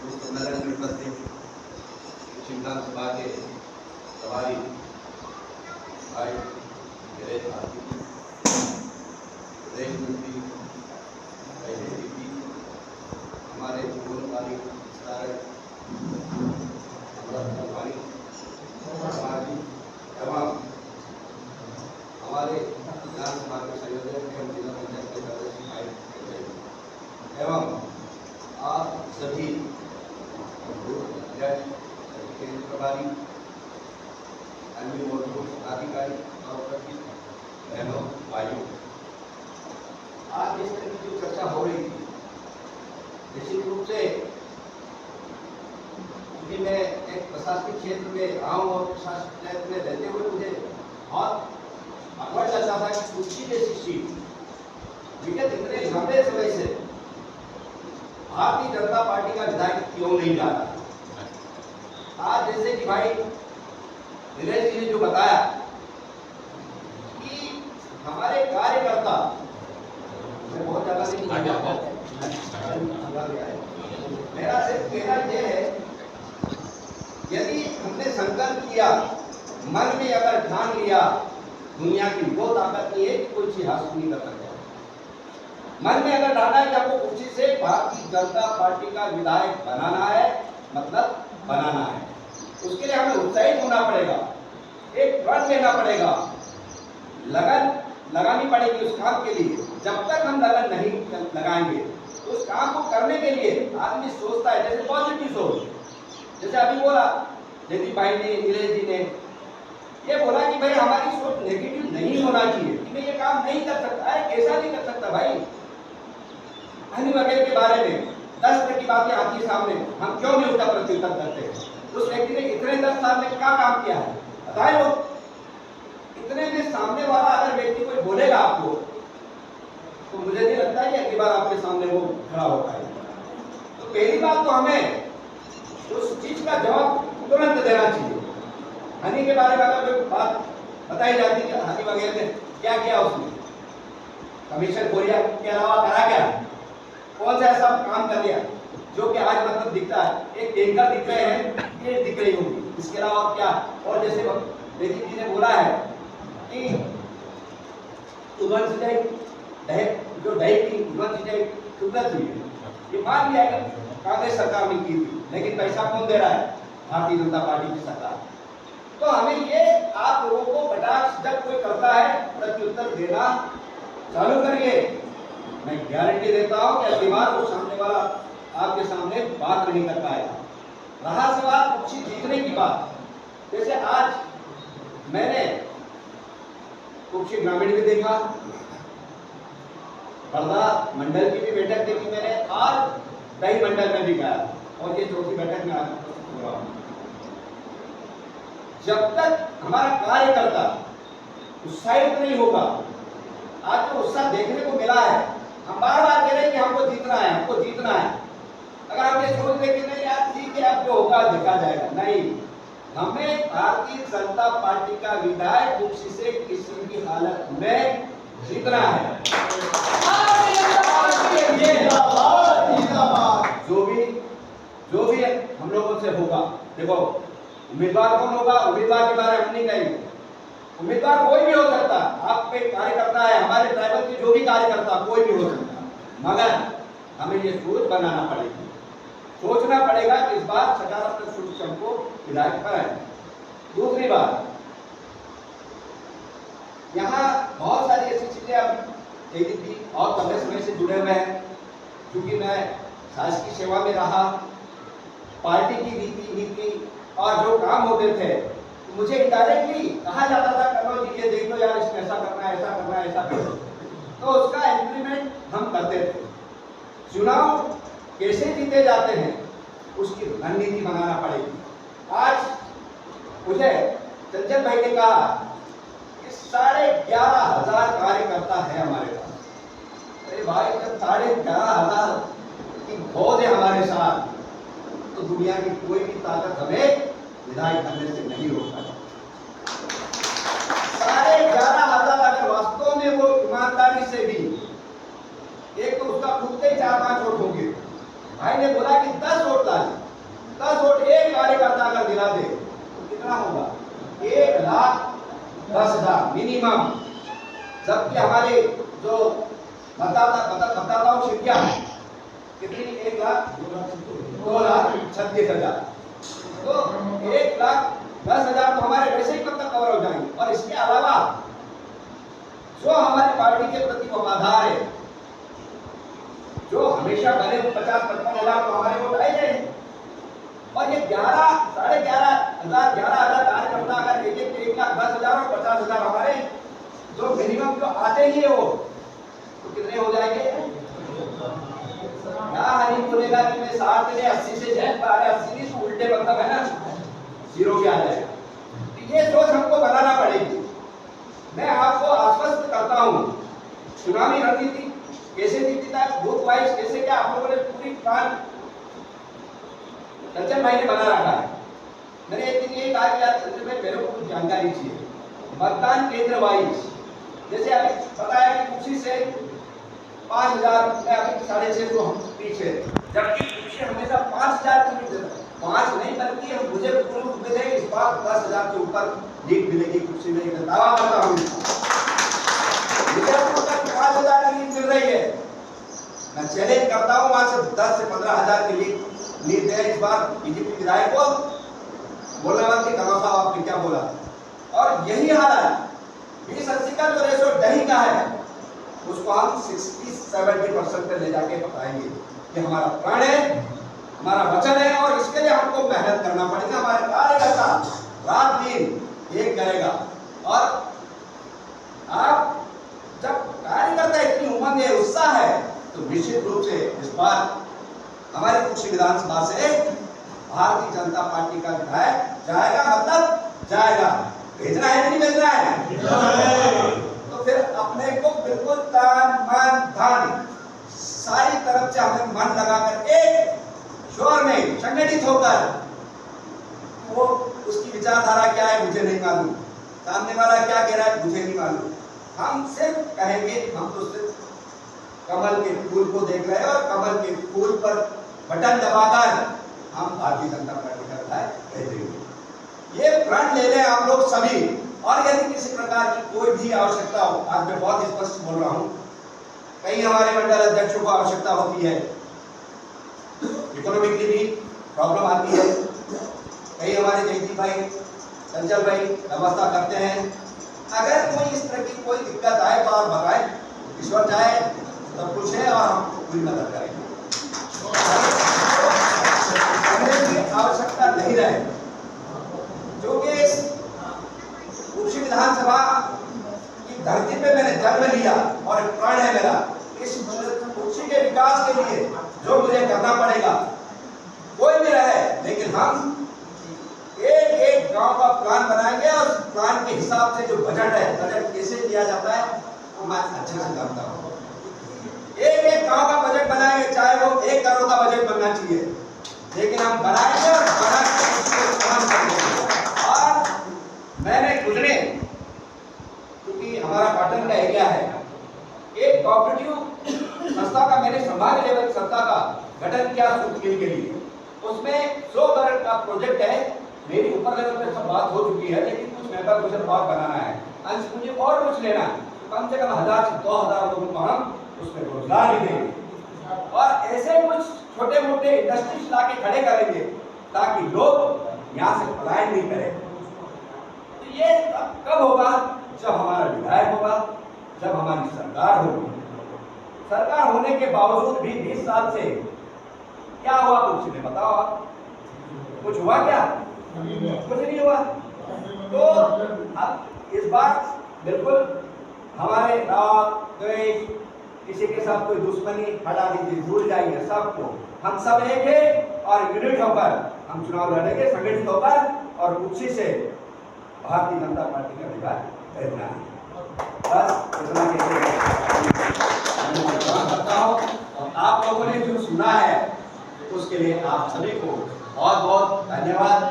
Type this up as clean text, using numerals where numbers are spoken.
सम्मेलन में उपस्थित विधानसभा के सवारी भाई नरेश भारती जी, प्रदेश मंत्री अजय जी, हमारे पूर्णकालीन विस्तारक एवं हमारे विधानसभा के संयोजक एवं जिला पंचायत के सदस्य भाई एवं आप सभी जज केंद्र प्रभारी अन्य मौजूद अधिकारी और बहनों भाइयों, आज इस तरह की जो चर्चा हो रही थी निश्चित रूप से क्योंकि मैं एक प्रशासनिक क्षेत्र में रहा हूँ और प्रशासनिक क्षेत्र में रहते हुए मुझे बहुत अकड़ लगता था कि कुर्सी जैसी सीट विगत इतने लंबे समय से भारतीय जनता पार्टी का विधायक क्यों नहीं जा रहा। आज जैसे कि भाई नीरज जी ने जो बताया कि हमारे कार्यकर्ता बहुत ज्यादा मेरा सिर्फ कहना यह है, यदि हमने संकल्प किया, मन में अगर ठान लिया, दुनिया की वो ताकत नहीं है कि कोई चीज हासिल नहीं कर सकता। मन में अगर ठाना है कि आपको कुर्सी से भारतीय जनता पार्टी का विधायक बनाना है, मतलब बनाना है, उसके लिए हमें उत्साहित होना पड़ेगा, एक प्रण लेना पड़ेगा, लगन लगानी पड़ेगी उस काम के लिए। जब तक हम लगन नहीं लगाएंगे उस काम को करने के लिए आदमी सोचता है, जैसे पॉजिटिव सोच, जैसे अभी बोला जयदीप भाई ने, नीरज जी ने ये बोला कि भाई हमारी सोच नेगेटिव नहीं होना चाहिए कि मैं ये काम नहीं कर सकता। अरे कैसा नहीं कर सकता भाई, हनी वगैरह के बारे में 10 तरह की बातें आती है सामने, हम क्यों नहीं उसका प्रत्युत्तर करते हैं। उस व्यक्ति ने इतने 10 साल में क्या काम किया है बताए लोग। इतने में सामने वाला अगर व्यक्ति कोई बोलेगा आपको तो मुझे नहीं लगता है कि अगली बार आपके सामने वो खड़ा होता है। तो पहली बात तो हमें उस चीज का जवाब तुरंत देना चाहिए। हनी के बारे में अगर कोई बात बताई जाती है, हनी वगैरह ने क्या किया, उसने कमीशन खोलिया के अलावा करा क्या, कौन सा ऐसा काम कर लिया जो कि आज मतलब दिखता है। एक टैंकर दिख रहे हैं, ये दिख रही होगी, इसके अलावा क्या। और जैसे बेटी जी ने बोला है कि जो दही की शुद्धत हुई है, ये मान लिया कि कांग्रेस सरकार ने की थी, लेकिन पैसा कौन दे रहा है, भारतीय जनता पार्टी की सरकार। तो हमें ये आप लोगों को कटाक्ष जब कोई करता है प्रत्युत्तर देना चालू करिए। मैं गारंटी देता हूं कि अगली बार वो सामने वाला आपके सामने बात नहीं कर पाएगा। रहा सवाल कुर्सी जीतने की बात, जैसे आज मैंने कुर्सी ग्रामीण भी देखा, बड़दा मंडल की भी बैठक देखी मैंने, और दही मंडल में भी गया और ये चौथी बैठक में आज। जब तक हमारा कार्यकर्ता उत्साहित नहीं होगा, आज जो उत्साह देखने को मिला है, हम बार बार कह रहे हैं कि हमको जीतना है, हमको जीतना है। अगर आप ये सोच रहे कि नहीं यार ठीक है अब जो होगा देखा जाएगा, नहीं, हमें भारतीय जनता पार्टी का विधायक कुर्सी से किसी भी हालत में जीतना है। जो भी हम लोगों से होगा, देखो उम्मीदवार कौन होगा, उम्मीदवार के बारे में हम नहीं कहेंगे, उम्मीदवार कोई भी हो सकता, आप पे कार्यकर्ता है, हमारे ट्राइबल के जो भी कार्यकर्ता कोई भी हो सकता, मगर हमें ये सोच बनाना पड़ेगी, सोचना पड़ेगा कि इस बार सकारात्मक सोच हमको विधायक कराएं। दूसरी बात, यहाँ बहुत सारी ऐसी चीजें अब जयदीप जी और लंबे समय से जुड़े हुए हैं, क्योंकि मैं शासकीय सेवा में रहा, पार्टी की नीति और जो काम होते थे मुझे इनडायरेक्टली कहा जाता था करो जी ये देख लो यार, इसमें ऐसा करना है, ऐसा करना है, ऐसा करना, तो उसका इंप्लीमेंट हम करते थे। चुनाव कैसे जीते जाते हैं उसकी रणनीति बनाना पड़ेगी। आज मुझे चंचल भाई ने कहा कि 11,500 कार्यकर्ता है हमारे पास। अरे भाई जब 11,500 की फौज है हमारे साथ, तो दुनिया की कोई भी ताकत हमें विधायक बनने से नहीं रोका। 11,500 अगर वास्तव में वो ईमानदारी से भी, एक तो उसका खुद के 4-5 वोट होंगे, भाई ने बोला कि 10 वोट डाले, 10 वोट एक कार्यकर्ता अगर दिला दे तो कितना होगा? 1,10,000 मिनिमम। जबकि हमारे जो मतदाताओं संख्या कितनी? 1,02,36,000। तो 1,10,000 तो हमारे वैसे ही मतलब कवर हो जाएंगे। और इसके अलावा जो हमारी पार्टी के प्रति वफादार है, जो हमेशा भले 50-55,000 तो हमारे वोट आए जाएंगे। और ये 11,500 कार्यकर्ता अगर एक 1,10,000 और 50,000 हमारे जो मिनिमम जो आते ही है वो, तो कितने हो जाएंगे? क्या हनी बोलेगा कि मैं 60 से 80 से जीत पा रहे, 80 नहीं तो उल्टे मतलब है ना, 0 पे आ जाएगा। तो ये सोच हमको बनाना पड़ेगी। मैं आपको आश्वस्त करता हूँ, चुनावी रणनीति कैसे दिखती था, बूथ वाइज कैसे, क्या आप लोगों ने पूरी प्लान रंजन भाई ने बना रखा है। मैंने एक दिन ये कहा कि यार रंजन भाई मेरे को कुछ जानकारी चाहिए मतदान केंद्र वाइज। जैसे अभी पता है कि कुर्सी से 5,000 में अभी 650 हम पीछे, जबकि कुर्सी हमेशा 5,000 की लीड देता है। 5 नहीं बल्कि हम मुझे पूर्ण उम्मीद है इस बार 10,000 के ऊपर लीड मिलेगी कुर्सी में, एक दावा करता हूँ। मुझे 5,000 की लीड मिल रही है, मैं चैलेंज करता हूँ वहां से 10 से 15,000 की लीड है इस बार बीजेपी विधायक को। बोलने वाले कमल साहब आपने क्या बोला? और यही हाल है, 20-80 का जो रेशो दही का है उसको हम 60-70% पे ले जाके बताएंगे कि हमारा प्राण है, हमारा वचन है, और इसके लिए हमको मेहनत करना पड़ेगा। हमारे कार्यकर्ता रात दिन एक करेगा। और आप जब कार्यकर्ता इतनी उमंग है, उत्साह है, तो निश्चित रूप से इस बार हमारे कुछ विधानसभा से भारतीय जनता पार्टी का विधायक जाएगा, मतलब जाएगा। भेजना है कि नहीं भेजना है? तो फिर अपने को बिल्कुल तन मन धन सारी तरफ से हमें मन लगाकर एक शोर में संगठित होकर, वो उसकी विचारधारा क्या है मुझे नहीं मालूम, सामने वाला क्या कह रहा है मुझे नहीं मालूम, हम सिर्फ कहेंगे हम तो सिर्फ कमल के फूल को देख रहे हैं और कमल के फूल पर बटन दबाकर हम भारतीय जनता पार्टी का विधायक भेजेंगे। ये प्रण ले लें आप लोग सभी। और यदि किसी प्रकार की कोई भी आवश्यकता हो, आज मैं बहुत स्पष्ट बोल रहा हूँ, कई हमारे मंडल अध्यक्षों को आवश्यकता होती है, इकोनॉमिकली भी प्रॉब्लम आती है, कई हमारे जयदीप भाई, चंचल भाई व्यवस्था करते हैं। अगर कोई इस तरह की कोई दिक्कत आए तो आप बताएं, ईश्वर चाहे सब कुछ है और हम पूरी मदद करेंगे। आवश्यकता नहीं रहे, जो कि इस कुर्सी विधानसभा की धरती पे मैंने जन्म लिया और एक प्राण है मेरा। इस कुर्सी के विकास के लिए जो मुझे करना पड़ेगा, कोई भी रहे, लेकिन हम एक एक गांव का प्लान बनाएंगे और प्लान के हिसाब से जो बजट है, बजट कैसे दिया जाता है वो मैं अच्छे से जानता हूँ। एक एक गांव का बजट बनाएंगे, चाहे वो 1 करोड़ का बजट बनना चाहिए, लेकिन हम बनाएंगे और बना के उसको काम करेंगे। और मैंने खुद ने, क्योंकि हमारा पाटन का एरिया है, एक कोऑपरेटिव संस्था का मैंने संभाग लेवल संस्था का गठन किया सूत्रगिरी के लिए। उसमें 100 करोड़ का प्रोजेक्ट है। मेरी ऊपर लेवल पे सब बात हो चुकी है, लेकिन कुछ मेंबर मुझे और बनाना है, अंश मुझे और कुछ लेना है। कम से कम 1000 से 2000 लोगों को हम उसमें रोजगार देंगे और ऐसे कुछ छोटे मोटे इंडस्ट्रीज लाके खड़े करेंगे ताकि लोग यहाँ से पलायन नहीं करें। तो ये कब होगा? जब हमारा विधायक होगा, जब हमारी सरकार होगी। सरकार होने के बावजूद भी 20 साल से क्या हुआ कुछ नहीं बताओ। कुछ हुआ क्या? कुछ नहीं हुआ। तो अब इस बार बिल्कुल हमारे राग द्वेष, किसी के साथ कोई दुश्मनी हटा दीजिए, भूल जाइए सबको। हम सब एक है और यूनिट होकर हम चुनाव लड़ेंगे, संगठित होकर, और कुर्सी से भारतीय जनता पार्टी का विधायक भेजना है। बस इतना करता हूँ। और आप लोगों ने जो सुना है उसके लिए आप सभी को बहुत बहुत धन्यवाद।